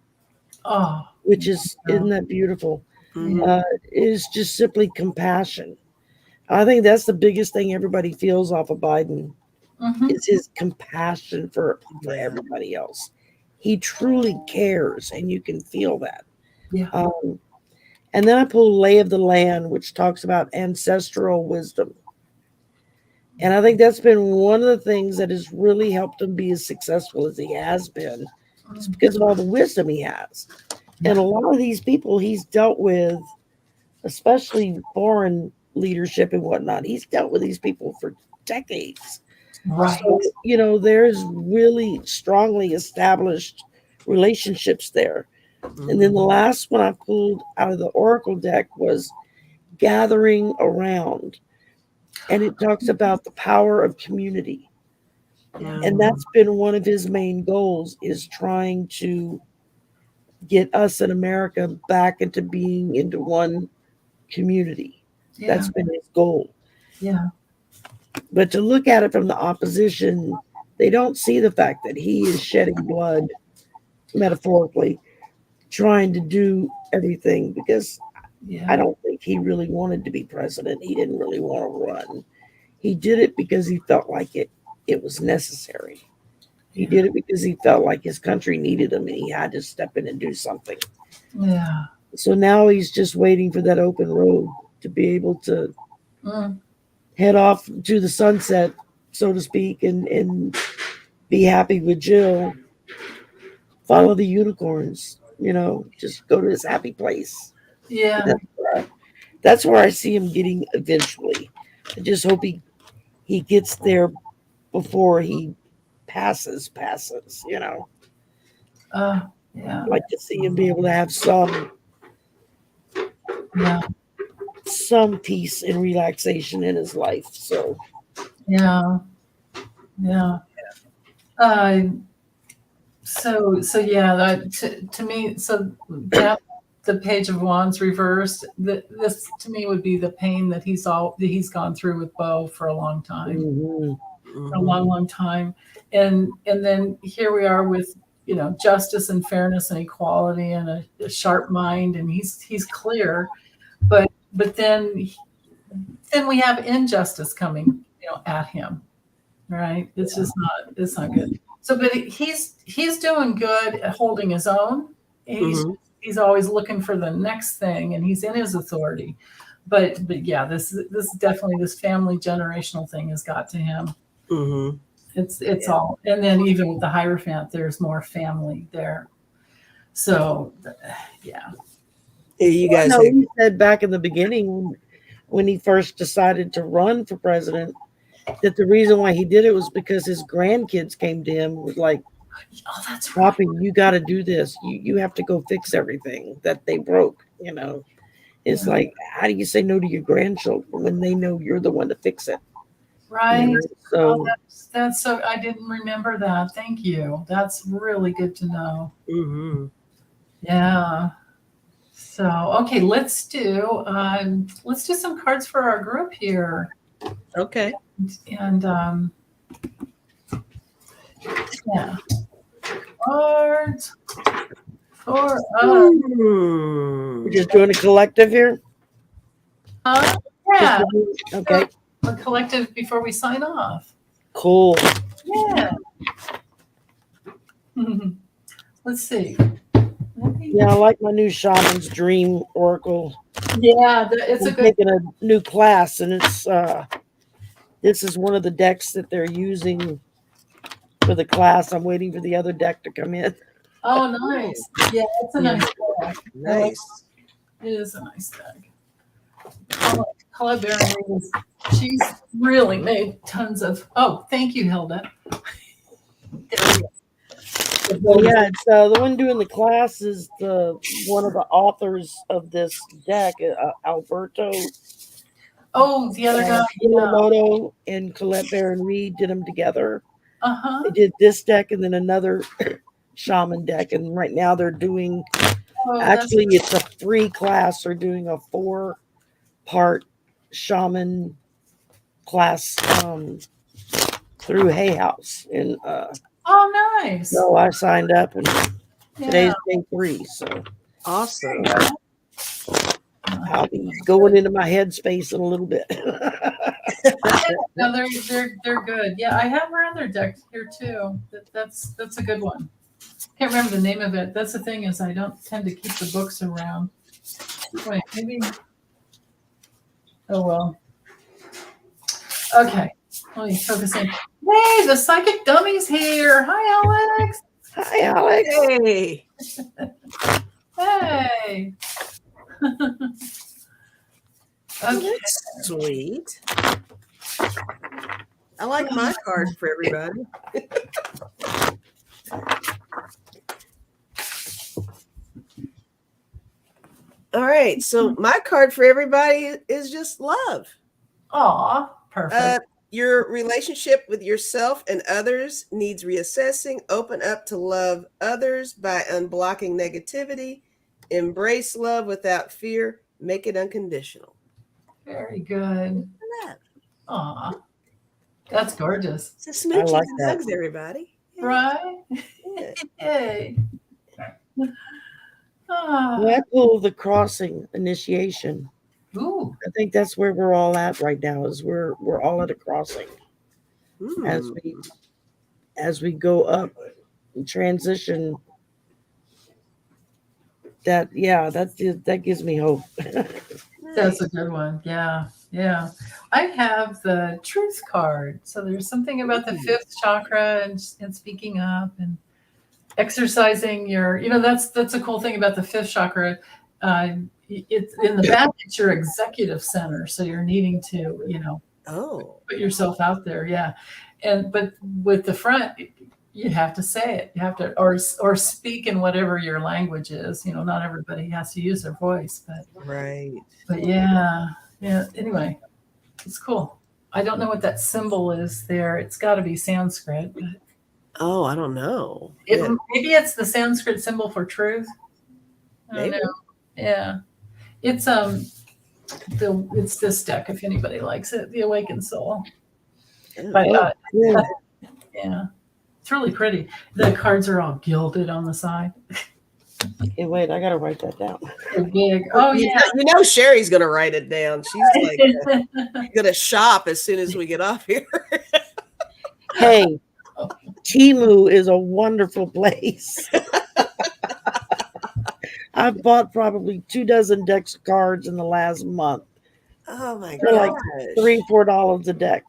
Oh. which isn't that beautiful? Mhm. Is just simply compassion. I think that's the biggest thing everybody feels off of Biden Mhm. is his compassion for Yeah. everybody else. He truly cares, and you can feel that. Yeah. And then I pulled Lay of the Land, which talks about ancestral wisdom. And I think that's been one of the things that has really helped him be as successful as he has been. It's because of all the wisdom he has. And a lot of these people he's dealt with, especially foreign leadership and whatnot, he's dealt with these people for decades. Right. So, there's really strongly established relationships there. And then the last one I pulled out of the Oracle deck was Gathering Around. And it talks about the power of community. And that's been one of his main goals, is trying to get us in America back into being into one community. Yeah. That's been his goal. Yeah. But to look at it from the opposition, they don't see the fact that he is shedding blood, metaphorically, trying to do everything, because Yeah. I don't think he really wanted to be president. He didn't really want to run. He did it because he felt like it was necessary. He did it because he felt like his country needed him and he had to step in and do something. Yeah. So now he's just waiting for that open road to be able to head off to the sunset, so to speak, and be happy with Jill. Follow the unicorns, just go to his happy place. Yeah. That's where I see him getting eventually. I just hope he gets there before he passes. Yeah. I'd like to see him be able to have Yeah. some peace and relaxation in his life. So Yeah. Yeah. So yeah, that to me, so that the Page of Wands reversed. This to me would be the pain that he's gone through with Bo for a long time, for a long time, and then here we are with justice and fairness and equality and a sharp mind, and he's clear, but then we have injustice coming at him, right? It's not good. So, but he's doing good at holding his own. He's always looking for the next thing, and he's in his authority. But yeah, this definitely, this family generational thing has got to him. It's all, and then even with the Hierophant, there's more family there. So yeah. You guys. he said back in the beginning when he first decided to run for president, that the reason why he did it was because his grandkids came to him with like, oh, that's right. Poppy, you got to do this. You have to go fix everything that they broke. It's like, how do you say no to your grandchildren when they know you're the one to fix it? Right. So that's so, I didn't remember that. Thank you. That's really good to know. Yeah. So okay, let's do some cards for our group here. Okay. And yeah, cards for us. we're just doing a collective here. Yeah. Okay. A collective before we sign off. Cool. Yeah. let's see. Yeah, I like my new Shaman's Dream Oracle. Yeah, it's a I'm good. taking a new class, and it's this is one of the decks that they're using for the class. I'm waiting for the other deck to come in. Oh, nice. Yeah, it's a Yeah. nice deck. Nice. It is a nice deck. Colette Barron, she's really made tons of. Oh, thank you, Hilda. There we Well, go. yeah, it's the one doing the class is the one of the authors of this deck, Alberto Oh, the other guy. Yeah. Yamamoto and Colette Baron Reed did them together. Uh-huh. They did this deck and then another shaman deck, and right now they're doing. Oh, Actually, it's a free class. They're doing a 4-part shaman class through Hay House, and oh, nice. so I signed up, and today's Yeah. day 3, so Awesome. I'll be going into my headspace in a little bit. No, they're good. Yeah, I have our other deck here too. That's a good one. Can't remember the name of it. That's the thing is I don't tend to keep the books around. Wait, maybe. Oh well. Okay. Let me focus in. Hey, the psychic dummy's here. Hi, Alex. Hi, Alex. Hey. Hey. Oh, Okay. that's sweet. I like my card for everybody. All right. So my card for everybody is just love. Aw, perfect. Your relationship with yourself and others needs reassessing. Open up to love others by unblocking negativity. Embrace love without fear. Make it unconditional. Very good. Love. Aw, that's gorgeous. So smooches like and that. hugs, everybody. Yeah. Right? Yeah. Yay. Ah. When I pull the crossing initiation, Ooh. I think that's where we're all at right now. Is we're all at a crossing as Hmm. we go up and transition. That gives me hope. That's a good one. Yeah. Yeah. I have the truth card. So there's something about the Ooh. 5th chakra and speaking up and exercising your, that's a cool thing about the 5th chakra. It's in the back, it's your executive center. So you're needing to, Oh. put yourself out there. Yeah. But with the front, you have to say it. You have to, or speak in whatever your language is. Not everybody has to use their voice, Right. but yeah. Anyway, it's cool. I don't know what that symbol is there. It's got to be Sanskrit. But Oh, I don't know. Yeah. maybe it's the Sanskrit symbol for truth. I don't Maybe. know. Yeah, it's it's this deck if anybody likes it, the Awakened Soul. Oh. But Yeah. yeah, it's really pretty. The cards are all gilded on the side. Hey, wait, I gotta write that down. They're big. Oh yeah. Sherry's gonna write it down. She's like gonna shop as soon as we get off here. Hey, Timu is a wonderful place. I've bought probably 24 decks of cards in the last month. Oh my They're like gosh. $3-4 a deck,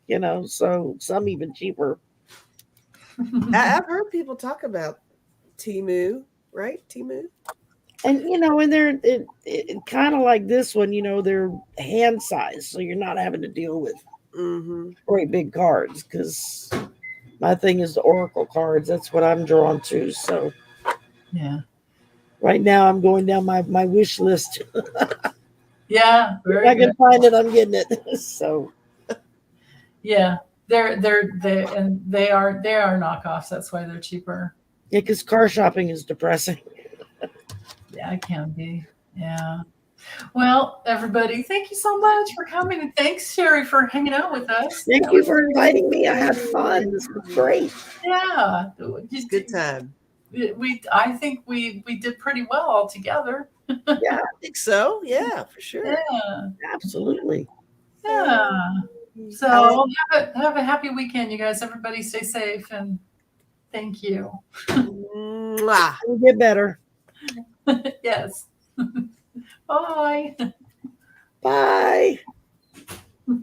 so some even cheaper. I've heard people talk about Timu, right? Timu. And and they're it kind of like this one, they're hand size, so you're not having to deal with Mm-hmm. great big cards. Because my thing is the Oracle cards. That's what I'm drawn to. So Yeah. right now I'm going down my wish list. Yeah. If Very I good. can find it, I'm getting it. So Yeah. They are knockoffs. That's why they're cheaper. yeah, because car shopping is depressing. Yeah, it can be. Yeah. Well, everybody, thank you so much for coming, and thanks, Shari, for hanging out with us. Thank you for inviting me. I had fun. This was great. Yeah, It's a good time. I think we did pretty well all together. Yeah, I think so. Yeah, for sure. Yeah, absolutely. yeah. So have a happy weekend, you guys. Everybody, stay safe and thank you. Mm. Mwah. It'll get better. Yes. Bye. Bye.